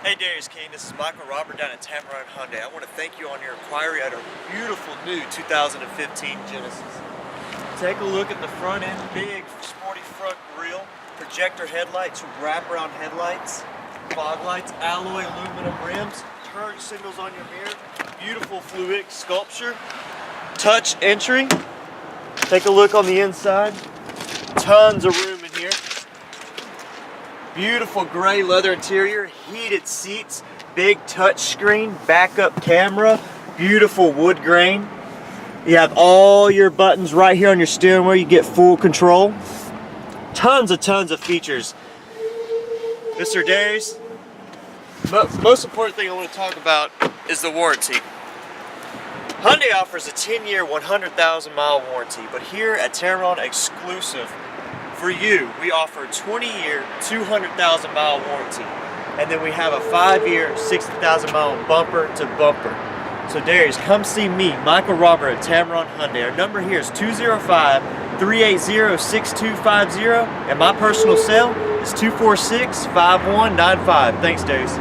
Hey Darrius King, this is Michael Robert down at Tameron Hyundai. I want to thank you on your inquiry at our beautiful new 2015 Genesis. Take a look at the front end, big sporty front grille, projector headlights, wraparound headlights, fog lights, alloy aluminum rims, turn signals on your mirror, beautiful fluidic sculpture, touch entry. Take a look on the inside, tons of room in here. Beautiful gray leather interior, heated seats, big touch screen, backup camera, beautiful wood grain. You have all your buttons right here on your steering wheel. You get full control. Tons of features. Mr. Darrius, most important thing I want to talk about is the warranty. Hyundai offers a 10-year, 100,000-mile warranty, but here at Tameron exclusive, for you, we offer a 20-year, 200,000-mile warranty. And then we have a 5-year, 60,000-mile bumper to bumper. So Darrius, come see me, Michael Robert at Tameron Hyundai. Our number here is 205-380-6250, and my personal cell is 246-5195. Thanks, Darrius.